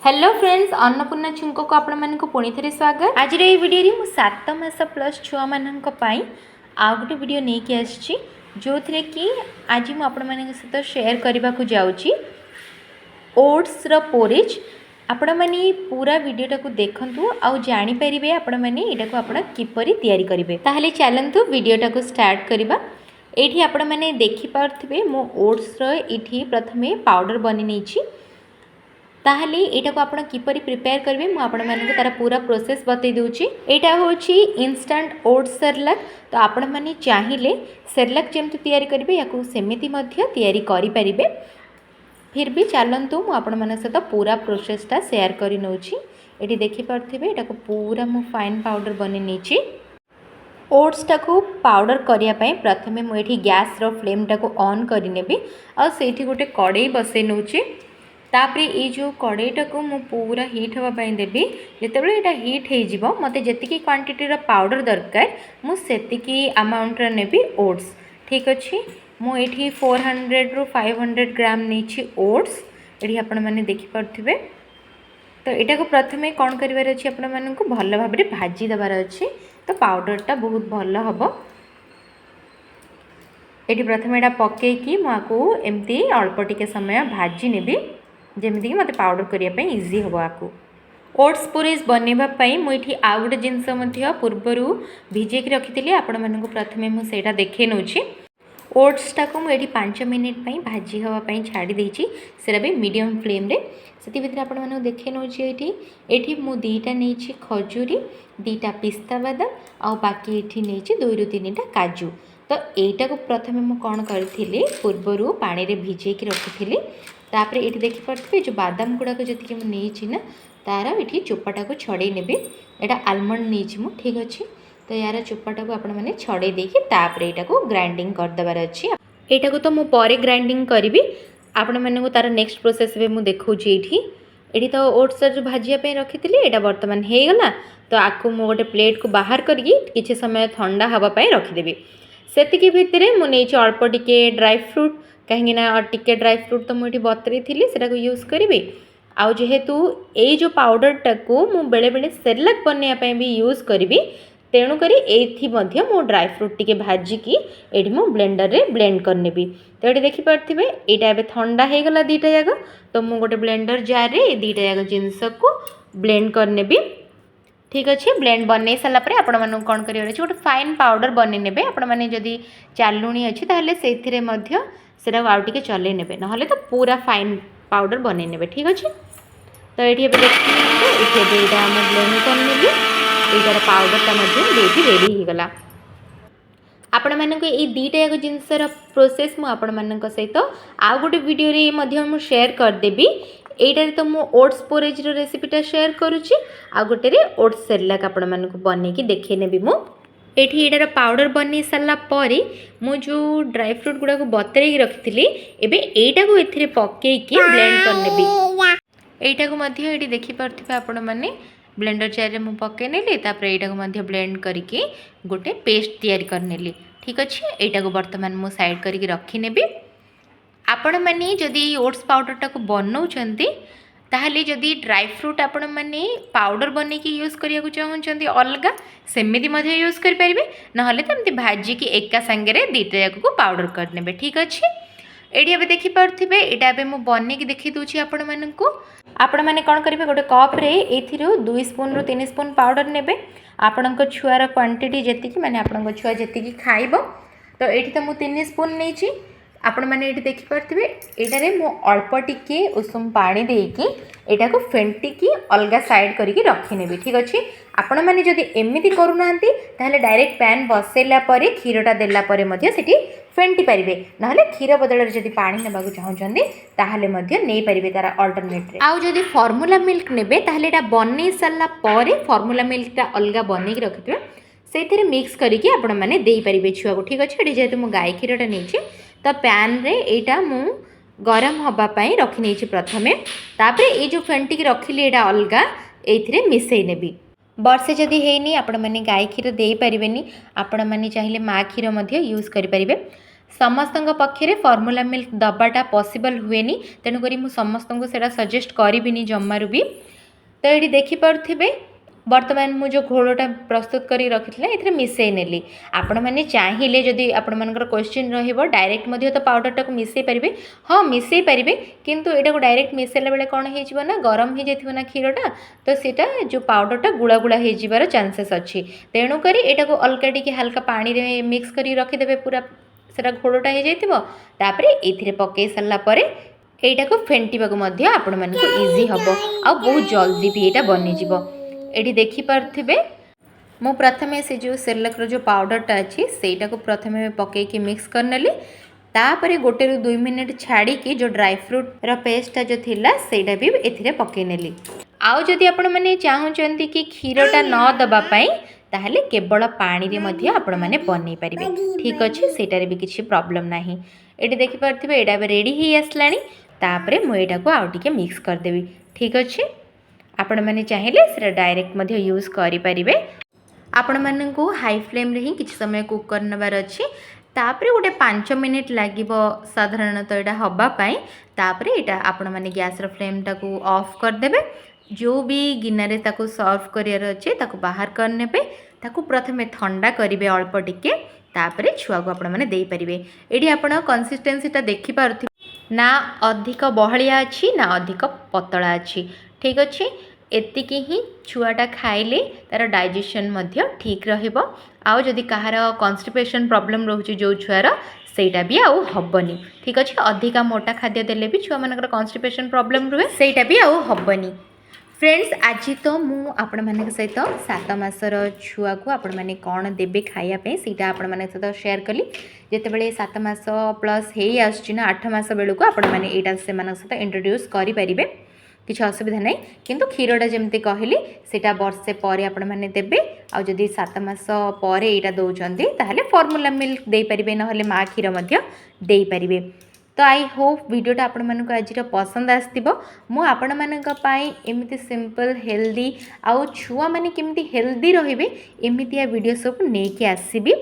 Hello friends, Annapurna छुंक को आपण मानक पुणी थे स्वागत। आज ये वीडियो मु 7 मास प्लस छुआ मानक पई आ गोटे वीडियो नहीं कि आछि जो थरे कि आज मु आपण मानक सहित शेयर करबा को जाउची ओट्स रो पोरेज। आपण माने पूरा वीडियोटा को देखंतु आ जानि परिबे आपण माने एटा को आपण किपरि तयारी करिवे। ताहले चलंतु वीडियोटा को स्टार्ट करबा। एठी आपण माने देखि पारथिबे मु ओट्स रो एठी प्रथमे पाउडर बनि नेछि। ताहले एटा को आपण किपरि प्रिपेयर करेंगे मु आपण मानक तार पूरा प्रोसेस बतई दूची। एटा होची इंस्टेंट ओट्स सेरेलैक। तो आपण माने चाहिए सेरेलैक जेमति तयारी करेंगे याकू सेमिति मध्य तयारी करि परिबे। फिर भी चलंतु मु आपण मानक सहित पूरा प्रोसेसटा शेयर करि नउची। एटी देखि पारथिबे एटा को पूरा मु फाइन पाउडर बनि नेची। ओट्स टाको पाउडर करिया पई प्रथमे मु एठी गैस रो फ्लेम टाको ऑन करि नेबी आ सेठी गोटे कड़ाई बसै नउची। तापरे ये जो कड़ाईटा को मु पूरा हीट होगा देवी। जितेबाला यहाँ हीट हो मत जी क्वांटिटी पाउडर दरकार मु सेतिकी अमाउंट नेबी ओट्स। ठीक अच्छे मुझे 400 ରୁ 500 ग्राम नहीं ओट्स। ये आपण मैंने देखिपे। तो यहाँ को प्रथमे कौन करार अच्छे आपण मानक भल भाव में भाजी देवार अच्छे। तो पाउडरटा बहुत भल हम। ये प्रथम यहाँ पकईकि मुझे एमती अल्प टिके समय भाजी नेबी जमीक मत पाउडर करने इजी हम। आपको ओट्स पोरेज बनवाई मुझे आउ गोटे जिनस पूर्वर भिजे रखी आपण मानक प्रथमे मुझे देखे नौची। ओट्सटा को मुझे 5 मिनिट भाजी हाँपाई छाड़ी देती सेटा भी मीडियम फ्लेम रे। से भितर आपण मानक देखे नौची। ये मु 2टा नहीं खजूरी 2टा पिस्ता बादाम आ बाकी ये नहीं 2 ରୁ 3टा काजू। तो यहीटा को प्रथमे मु कौन करी पूर्वर पानी रे भिजेक रखी। तापर ये देखिपे जो बादाम गुड़ाक जी मुझे ना तार ये चोपाटा को छड़े ने। यहाँ आलमंड नहीं मु। ठीक अच्छे तो यार चोपाटा को आपण मैंने छड़े देकी तापर यहाँ को ग्राइंडिंग करदेवार अच्छे। यहाँ को तो मुझे ग्राइंडिंग करी आपण मैंने तार नेक्स्ट प्रोसेस भी मुझे देखी। ये तो ओट्स जो भाजापी रखी यहाँ बर्तमान हो गला। तो आपको मु गोटे प्लेट को बाहर करके समय ठंडा हाँपाई रखिदेवी। से भितर मुझे अल्प टिके ड्राई फ्रूट कहीं टिके ड्राई फ्रूट तो मुझे बतरी थी से यूज करी। आउ जेहेतु ये जो पाउडरटा को मु बेले बेले सेरेलैक बनवाई भी यूज करी तेणुक ये मु ड्राई फ्रूट टिके भाजिकी ये मु ब्लेंडर रे ब्लेंड करनेबी। तो ये देखिपे यहाँ ए ठंडा हो गला 2टा जाक। तो मु गोटे ब्लेंडर जार रे 2टा जाक जिनस को ब्लेंड करनेबी। ठीक अच्छे ब्लेंड बन सारापर आपण मानक कौन कर गोटे फाइन पाउडर बन ने। आपण मैंने जदि चालुणी अच्छी ताहले से आउ टे चल ने ना तो पूरा फाइन पाउडर बन ने। ठीक अच्छे तो ये देखिए ब्लेंड करनेली यार पाउडरटा रेडी होगला। आपण मानक ये 2टा जाक जिनसर प्रोसेस मुझे सहित आउ गोटे वीडियो शेयर करदेवी। एटारे तो मु ओट्स पोरेज रेसिपीटा शेयर करुच्ची आ गोटे ओट्स सेरेलैक आपण मानक बनईकी देखे नेबी। मु एठी एटार पाउडर बनी सारा पर मु जो ड्राई फ्रूट गुड़ा को बतरे रखी एबे एटा को एथिरे पकेकी ब्लेंड करनेबी। एटा को मध्य एठी देखि पारथिबे आपण माने ब्लेंडर जार रे मु पके नेली। तापर एटा को मध्य ब्लेंड करके गोटे पेस्ट तैयारी करनेली। ठीक अच्छे एटा को वर्तमान मु साइड करके रखी नेबी। आपण माने जदि ओट्स पाउडरटा को बनाउछंती ताहले जदि ड्राई फ्रूट आपण माने पाउडर बने की यूज करिया को चाहउछंती अलगा सेमिति मध्य यूज करि परिबे नहले त एमती भाजी की एका संगे रे 2टा जाक को पाउडर कर नेबे। ठीक अच्छे एडी अब देखि पारथिबे एटा अब मु बने की देखि दूची आपण मानकू। आपण माने कोन करिवे गोटे कप रे एथिरो 2 स्पून ରୁ 3 स्पून पाउडर नेबे। आपणक छुआर क्वांटिटी जेतिकी माने आपणक छुआ जेतिकी खाइबो। तो एठी त मु 3 स्पून नेची। आपण मैंने ये देखिपे ये मु अल्प टिके उषुम पानी देकी यहाँ को फेंटिकी अलग साइड करके रखीनेबी। ठीक अच्छे आपण मैंने जदि एमती करूना ताहले डायरेक्ट पैन बसैला क्षीरटा देलापर फेंटी पारे ना क्षीर बदल जदि पानी नेबाक चाहूँगी ताहले नहीं पारे तार अल्टरनेट। आउ जदि फॉर्मूला मिल्क नेबे ताहले एटा बनै सारा पर फॉर्मूला मिल्कटा अलग बनैकी रखिथे से मिक्स करके आपण मैंने दे पारे छुआ को। ठीक अच्छे जेहेतु मु गाय क्षीरटा नहीं तो पैन रे एटा मु गरम हाँपाई रखी नहीं प्रथमे। तापर ये जो फेंटिक रखिली एटा अलग ये मिसई नेबी। वर्षे जदि हैनी आपण मैंने गाय क्षीर दे पारे आपण मैंने चाहिए माँ क्षीर यूज करें। ସମସ୍ତଙ୍କ ପକ୍ଷରେ ଫର୍ମୁଲା ମିଲ୍କ ଦେବାଟା ପସିବଲ୍ ହୁଏନି, ତେଣୁକରି ମୁଁ ସମସ୍ତଙ୍କୁ ସେଇଟା ସଜେଷ୍ଟ କରିବିନି ଜମାରୁ ବି। ତ ଏଠି ଦେଖିପାରୁଥିବେ ବର୍ତ୍ତମାନ ମୁଁ ଯେଉଁ ଘୋଳଟା ପ୍ରସ୍ତୁତ କରି ରଖିଥିଲେ ଏଥିରେ ମିଶାଇ ନେଲି। ଆପଣମାନେ ଚାହିଁଲେ ଯଦି ଆପଣମାନଙ୍କର କ୍ୱେଶ୍ଚିନ୍ ରହିବ ଡାଇରେକ୍ଟ ମଧ୍ୟ ତ ପାଉଡ଼ରଟାକୁ ମିଶାଇ ପାରିବେ। ହଁ ମିଶାଇ ପାରିବେ, କିନ୍ତୁ ଏଇଟାକୁ ଡାଇରେକ୍ଟ ମିଶାଇଲା ବେଳେ କ'ଣ ହେଇଯିବ ନା ଗରମ ହେଇଯାଇଥିବ ନା କ୍ଷୀରଟା, ତ ସେଇଟା ଯେଉଁ ପାଉଡ଼ରଟା ଗୁଳା ଗୁଳା ହେଇଯିବାର ଚାନ୍ସେସ୍ ଅଛି। ତେଣୁକରି ଏଇଟାକୁ ଅଲଗା ଟିକେ ହାଲକା ପାଣିରେ ମିକ୍ସ କରି ରଖିଦେବେ, ପୁରା ସେଇଟା ଘୋଳଟା ହେଇଯାଇଥିବ। ତାପରେ ଏଥିରେ ପକାଇ ସାରିଲା ପରେ ଏଇଟାକୁ ଫେଣ୍ଟିବାକୁ ମଧ୍ୟ ଆପଣମାନଙ୍କୁ ଇଜି ହେବ ଆଉ ବହୁତ ଜଲ୍ଦି ବି ଏଇଟା ବନିଯିବ। ଏଠି ଦେଖିପାରୁଥିବେ ମୁଁ ପ୍ରଥମେ ସେ ଯେଉଁ ସେରେଲାକ୍ର ଯେଉଁ ପାଉଡ଼ରଟା ଅଛି ସେଇଟାକୁ ପ୍ରଥମେ ପକାଇକି ମିକ୍ସ କରିନେଲି। ତାପରେ 1 ରୁ 2 ମିନିଟ୍ ଛାଡ଼ିକି ଯେଉଁ ଡ୍ରାଏ ଫ୍ରୁଟ୍ର ପେଷ୍ଟଟା ଯେଉଁ ଥିଲା ସେଇଟା ବି ଏଥିରେ ପକାଇ ନେଲି। ଆଉ ଯଦି ଆପଣମାନେ ଚାହୁଁଛନ୍ତି କି କ୍ଷୀରଟା ନ ଦେବା ପାଇଁ ତାହେଲେ କେବଳ ପାଣିରେ ମଧ୍ୟ ଆପଣମାନେ ବନେଇ ପାରିବେ। ଠିକ୍ ଅଛି, ସେଇଟାରେ ବି କିଛି ପ୍ରୋବ୍ଲେମ୍ ନାହିଁ। ଏଠି ଦେଖିପାରୁଥିବେ ଏଇଟା ଏବେ ରେଡ଼ି ହେଇ ଆସିଲାଣି। ତାପରେ ମୁଁ ଏଇଟାକୁ ଆଉ ଟିକେ ମିକ୍ସ କରିଦେବି। ଠିକ୍ ଅଛି, ଆପଣମାନେ ଚାହିଁଲେ ସେଇଟା ଡାଇରେକ୍ଟ ମଧ୍ୟ ୟୁଜ୍ କରିପାରିବେ। ଆପଣମାନଙ୍କୁ ହାଇ ଫ୍ଲେମ୍ରେ ହିଁ କିଛି ସମୟ କୁକ୍ କରିନେବାର ଅଛି। ତାପରେ ଗୋଟେ 5 ମିନିଟ୍ ଲାଗିବ ସାଧାରଣତଃ ଏଇଟା ହେବା ପାଇଁ। ତାପରେ ଏଇଟା ଆପଣମାନେ ଗ୍ୟାସ୍ର ଫ୍ଲେମ୍ଟାକୁ ଅଫ୍ କରିଦେବେ। ଯେଉଁ ବି ଗିନାରେ ତାକୁ ସର୍ଭ କରିବାର ଅଛି ତାକୁ ବାହାର କରିନେବେ। ତାକୁ ପ୍ରଥମେ ଥଣ୍ଡା କରିବେ ଅଳ୍ପ ଟିକେ, ତାପରେ ଛୁଆକୁ ଆପଣମାନେ ଦେଇପାରିବେ। ଏଠି ଆପଣ କନସିଷ୍ଟେନ୍ସିଟା ଦେଖିପାରୁଥିବେ, ନା ଅଧିକ ବହଳିଆ ଅଛି ନା ଅଧିକ ପତଳା ଅଛି। ଠିକ୍ ଅଛି, ଏତିକି ହିଁ ଛୁଆଟା ଖାଇଲେ ତା'ର ଡାଇଜେସନ୍ ମଧ୍ୟ ଠିକ୍ ରହିବ। ଆଉ ଯଦି କାହାର କନଷ୍ଟିପେସନ୍ ପ୍ରୋବ୍ଲେମ୍ ରହୁଛି ଯେଉଁ ଛୁଆର, ସେଇଟା ବି ଆଉ ହେବନି। ଠିକ୍ ଅଛି, ଅଧିକା ମୋଟା ଖାଦ୍ୟ ଦେଲେ ବି ଛୁଆମାନଙ୍କର କନଷ୍ଟିପେସନ୍ ପ୍ରୋବ୍ଲେମ୍ ରୁହେ, ସେଇଟା ବି ଆଉ ହେବନି। फ्रेंड्स, आज तो मु आपण मान सहित 7 मासर छुआ को आपण मैंने कौन देवे खायापी सीटा आपण मान सहित शेयर कली। जितेबाला 7 मास प्लस हो आसना 8 मास बेलू आपण मैंने यहाँ से सहित इंट्रोड्यूस करेंगे, किसी असुविधा ना। किंतु क्षीरटा जमी कहली सीटा वर्षे पर आपण मैंने देवे। आदि 7 मास पर यहाँ दौरान ताहले फॉर्मूला मिल्क दे पारे, ना माँ क्षीर दे पारे। तो आई होप वीडियोटा आपण मानक आज पसंद आसथिबो। मु आपण मानक पई एमिति सिंपल हेल्दी आउ छुआ माने केमिति हेल्दी रहिबे एमितिया वीडियो सब नेकी आसीबी।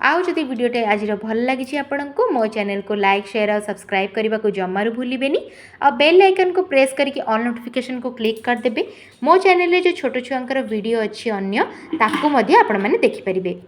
आउ जदि वीडियोटे आज भल लगी आपको मो चैनल को लाइक शेयर और सब्सक्राइब करने को जमारू भूलिबेनी। आ बेल आइकन को प्रेस करके ऑल नोटिफिकेशन को क्लिक कर देबे। मो चैनल रे जो छोटो छुआंकर वीडियो अच्छी अन्य ताकू मध्य आपण माने देखि परिबे।